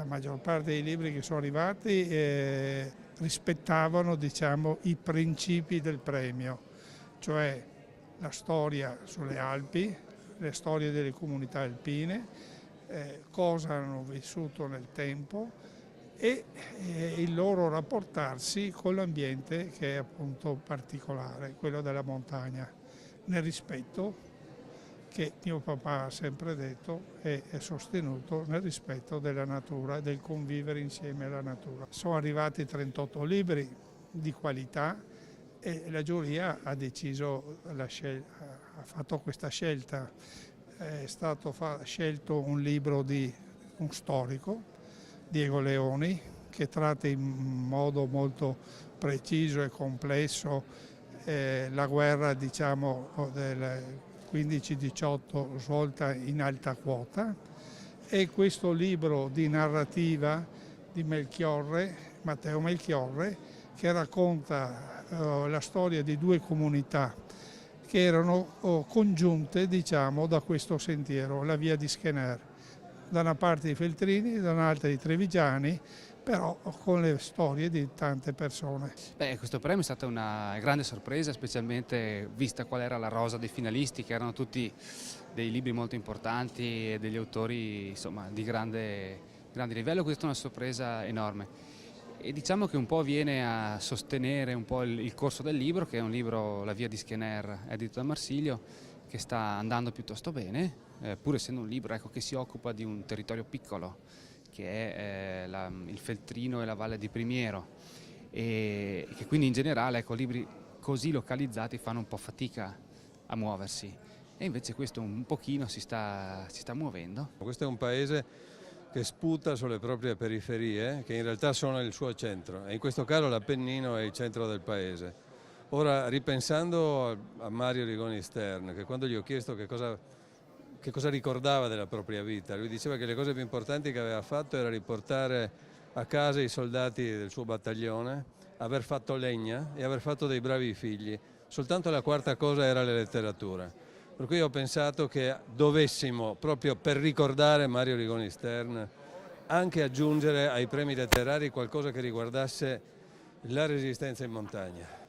la maggior parte dei libri che sono arrivati rispettavano, diciamo, i principi del premio, cioè la storia sulle Alpi, le storie delle comunità alpine, cosa hanno vissuto nel tempo e il loro rapportarsi con l'ambiente che è appunto particolare, quello della montagna, nel rispetto che mio papà ha sempre detto e sostenuto, nel rispetto della natura, del convivere insieme alla natura. Sono arrivati 38 libri di qualità e la giuria ha deciso, ha fatto questa scelta. È stato scelto un libro di un storico, Diego Leoni, che tratta in modo molto preciso e complesso la guerra, diciamo, del 15-18 svolta in alta quota, e questo libro di narrativa di Matteo Melchiorre, che racconta la storia di due comunità che erano congiunte, diciamo, da questo sentiero, la via di Schener, da una parte i Feltrini, da un'altra i Trevigiani, però con le storie di tante persone. Beh, questo premio è stata una grande sorpresa, specialmente vista qual era la rosa dei finalisti, che erano tutti dei libri molto importanti e degli autori, insomma, di grande livello. Questa è una sorpresa enorme. E diciamo che un po' viene a sostenere un po' il corso del libro, che è un libro, La via di Schener, edito da Marsilio, che sta andando piuttosto bene, pur essendo un libro, ecco, che si occupa di un territorio piccolo, che è il Feltrino e la Valle di Primiero, e che quindi in generale, ecco, libri così localizzati fanno un po' fatica a muoversi, e invece questo un pochino si sta muovendo. Questo è un paese che sputa sulle proprie periferie, che in realtà sono il suo centro, e in questo caso l'Appennino è il centro del paese. Ora, ripensando a Mario Rigoni Stern, che quando gli ho chiesto che cosa ricordava della propria vita, lui diceva che le cose più importanti che aveva fatto era riportare a casa i soldati del suo battaglione, aver fatto legna e aver fatto dei bravi figli. Soltanto la quarta cosa era la letteratura. Per cui ho pensato che dovessimo, proprio per ricordare Mario Rigoni Stern, anche aggiungere ai premi letterari qualcosa che riguardasse la resistenza in montagna.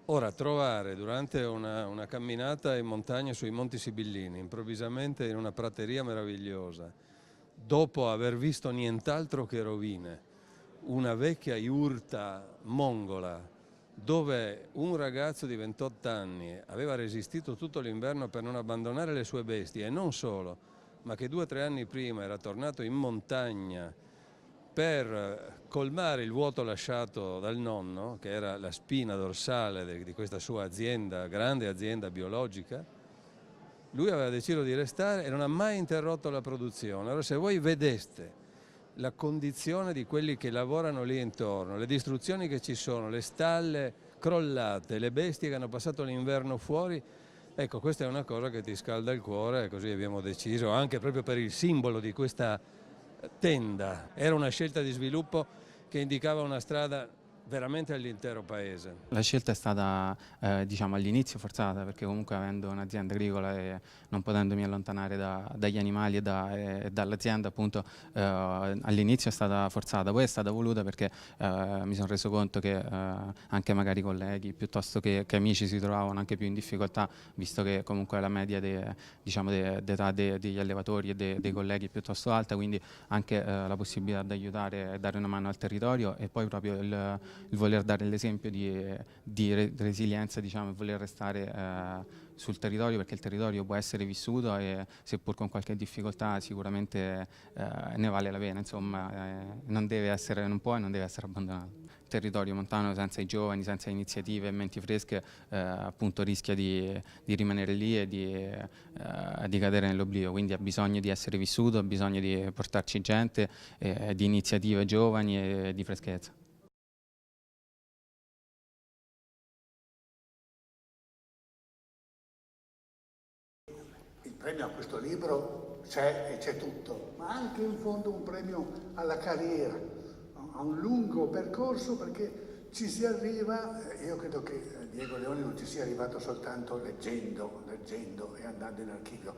Ora, trovare durante una camminata in montagna sui Monti Sibillini, improvvisamente in una prateria meravigliosa, dopo aver visto nient'altro che rovine, una vecchia iurta mongola, dove un ragazzo di 28 anni aveva resistito tutto l'inverno per non abbandonare le sue bestie, e non solo, ma che 2 o 3 anni prima era tornato in montagna per colmare il vuoto lasciato dal nonno, che era la spina dorsale di questa sua azienda, grande azienda biologica. Lui aveva deciso di restare e non ha mai interrotto la produzione. Allora, se voi vedeste la condizione di quelli che lavorano lì intorno, le distruzioni che ci sono, le stalle crollate, le bestie che hanno passato l'inverno fuori, ecco, questa è una cosa che ti scalda il cuore, e così abbiamo deciso, anche proprio per il simbolo di questa tenda. Era una scelta di sviluppo che indicava una strada veramente all'intero paese. La scelta è stata diciamo all'inizio forzata, perché comunque avendo un'azienda agricola e non potendomi allontanare dagli animali e dall'azienda, appunto all'inizio è stata forzata, poi è stata voluta perché mi sono reso conto che anche magari colleghi piuttosto che amici si trovavano anche più in difficoltà, visto che comunque la media d'età degli allevatori e dei colleghi è piuttosto alta, quindi anche la possibilità di aiutare e dare una mano al territorio, e poi proprio il voler dare l'esempio di resilienza, diciamo, e voler restare sul territorio, perché il territorio può essere vissuto e seppur con qualche difficoltà sicuramente ne vale la pena, insomma, non può e non deve essere abbandonato. Il territorio montano senza i giovani, senza iniziative e menti fresche appunto rischia di rimanere lì e di cadere nell'oblio, quindi ha bisogno di essere vissuto, ha bisogno di portarci gente, di iniziative giovani e di freschezza. Il premio a questo libro c'è, e c'è tutto, ma anche in fondo un premio alla carriera, a un lungo percorso, perché ci si arriva, io credo che Diego Leoni non ci sia arrivato soltanto leggendo e andando in archivio,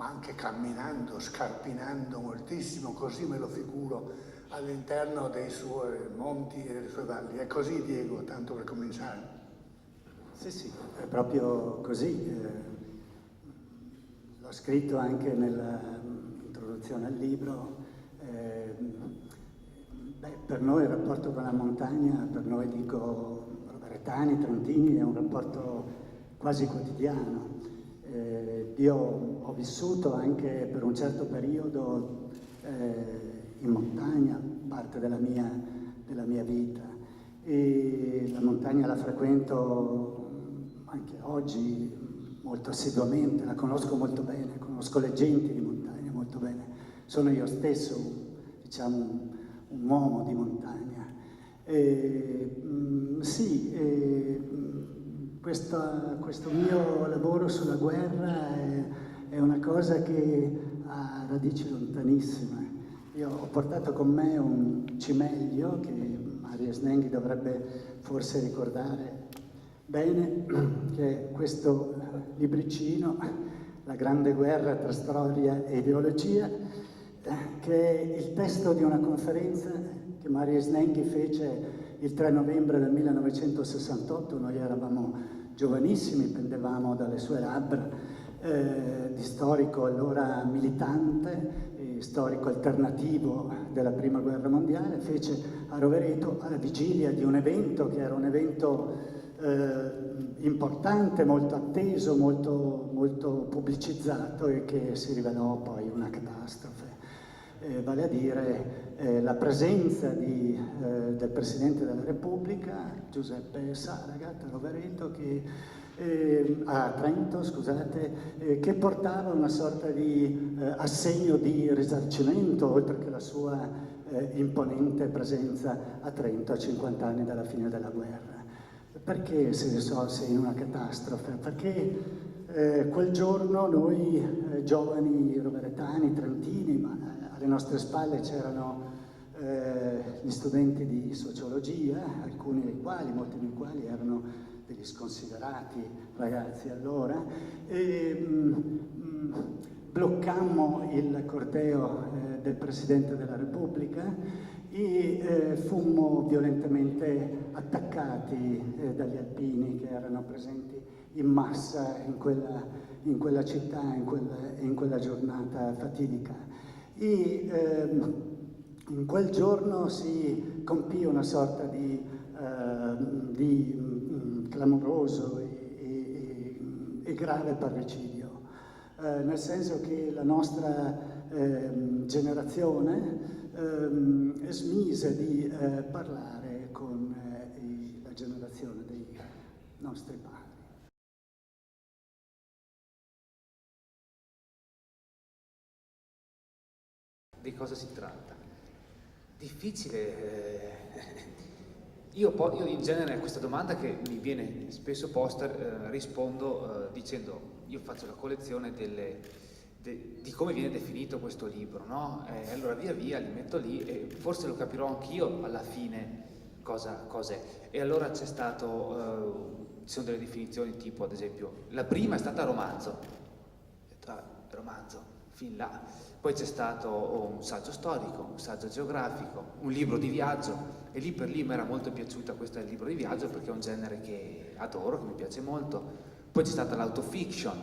ma anche camminando, scarpinando moltissimo, così me lo figuro all'interno dei suoi monti e delle sue valli. È così, Diego, tanto per cominciare? Sì, è proprio così. L'ho scritto anche nell'introduzione al libro. Per noi il rapporto con la montagna, per noi dico roveretani, trentini, è un rapporto quasi quotidiano. Io ho vissuto anche per un certo periodo in montagna, parte della mia vita, e la montagna la frequento anche oggi molto assiduamente, la conosco molto bene, conosco le genti di montagna molto bene, sono io stesso, diciamo, un uomo di montagna. Questo mio lavoro sulla guerra è una cosa che ha radici lontanissime. Io ho portato con me un cimeglio che Mario Snenghi dovrebbe forse ricordare bene, che è questo libricino, La grande guerra tra storia e ideologia, che è il testo di una conferenza che Mario Snenghi fece il 3 novembre del 1968, noi eravamo giovanissimi, pendevamo dalle sue labbra, di storico allora militante, storico alternativo della Prima Guerra Mondiale, fece a Rovereto alla vigilia di un evento che era un evento importante, molto atteso, molto pubblicizzato e che si rivelò poi una catastrofe. Vale a dire la presenza del Presidente della Repubblica, Giuseppe Saragat, a Rovereto, a Trento, scusate, che portava una sorta di assegno di risarcimento, oltre che la sua imponente presenza a Trento a 50 anni dalla fine della guerra. Perché si risolse in una catastrofe? Perché quel giorno noi, giovani roveretani, trentini, ma alle nostre spalle c'erano gli studenti di sociologia, alcuni dei quali, molti dei quali erano degli sconsiderati ragazzi allora, e bloccammo il corteo del Presidente della Repubblica e fummo violentemente attaccati dagli alpini che erano presenti in massa in quella città, in quella giornata fatidica. In quel giorno si compì una sorta di clamoroso e grave parricidio, nel senso che la nostra generazione smise di parlare con la generazione dei nostri padri. Di cosa si tratta? Difficile. Io in genere a questa domanda che mi viene spesso posta rispondo dicendo io faccio la collezione di come viene definito questo libro, no? Allora via via li metto lì e forse lo capirò anch'io alla fine cos'è. E allora ci sono delle definizioni tipo, ad esempio, la prima è stata romanzo. Ho detto, romanzo, fin là. Poi c'è stato un saggio storico, un saggio geografico, un libro di viaggio, e lì per lì mi era molto piaciuta questa del libro di viaggio perché è un genere che adoro, che mi piace molto. Poi c'è stata l'autofiction.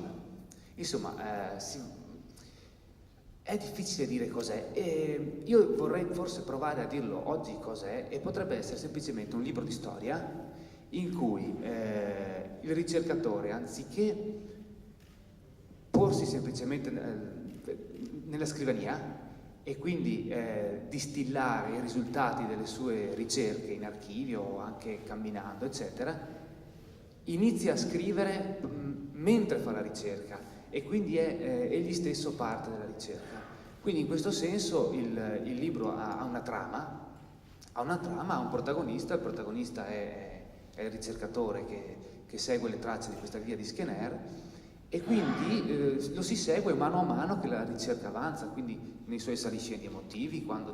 Insomma, è difficile dire cos'è, e io vorrei forse provare a dirlo oggi cos'è, e potrebbe essere semplicemente un libro di storia in cui il ricercatore, anziché porsi semplicemente nella scrivania e quindi distillare i risultati delle sue ricerche in archivio o anche camminando, eccetera, inizia a scrivere mentre fa la ricerca e quindi è egli stesso parte della ricerca. Quindi in questo senso il libro ha una trama, ha un protagonista, il protagonista è il ricercatore che segue le tracce di questa via di Skener, e quindi lo si segue mano a mano che la ricerca avanza, quindi nei suoi saliscendi emotivi, quando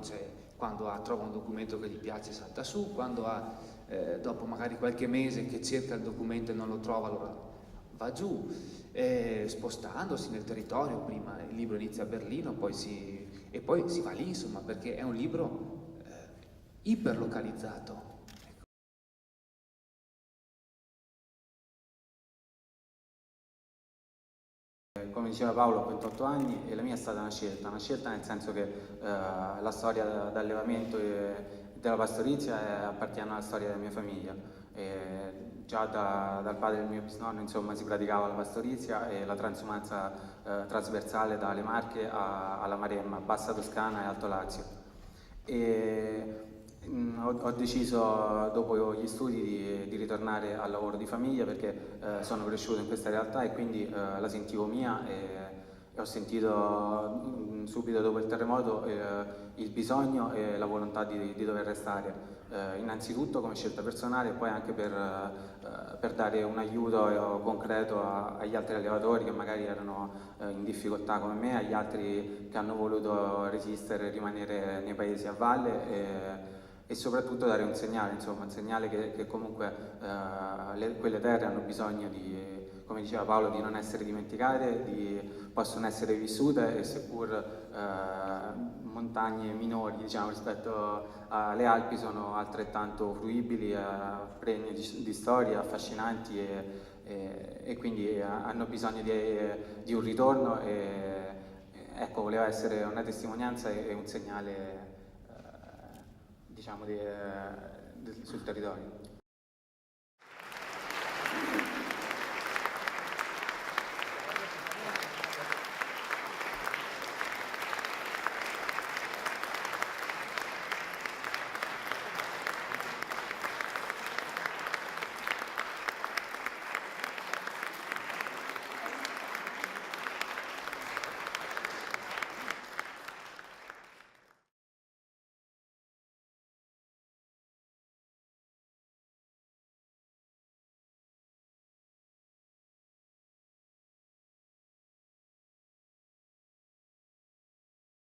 trova un documento che gli piace salta su, quando dopo magari qualche mese che cerca il documento e non lo trova, allora va giù, spostandosi nel territorio. Prima il libro inizia a Berlino, poi si va lì, insomma, perché è un libro iperlocalizzato. Come diceva Paolo, ho 28 anni e la mia è stata una scelta nel senso che la storia d'allevamento e della pastorizia appartiene alla storia della mia famiglia. Già dal padre del mio bisnonno, insomma, si praticava la pastorizia e la transumanza trasversale dalle Marche alla Maremma, Bassa Toscana e Alto Lazio. Ho deciso dopo gli studi di ritornare al lavoro di famiglia perché sono cresciuto in questa realtà e quindi la sentivo mia e ho sentito subito dopo il terremoto il bisogno e la volontà di dover restare. Innanzitutto come scelta personale e poi anche per dare un aiuto concreto agli altri allevatori che magari erano in difficoltà come me, agli altri che hanno voluto resistere e rimanere nei paesi a valle e soprattutto dare un segnale, insomma, un segnale che comunque quelle terre hanno bisogno di, come diceva Paolo, di non essere dimenticate, possono essere vissute e seppur montagne minori, diciamo, rispetto alle Alpi sono altrettanto fruibili, pregne di storie, affascinanti e quindi hanno bisogno di un ritorno e ecco, voleva essere una testimonianza e un segnale diciamo sul territorio.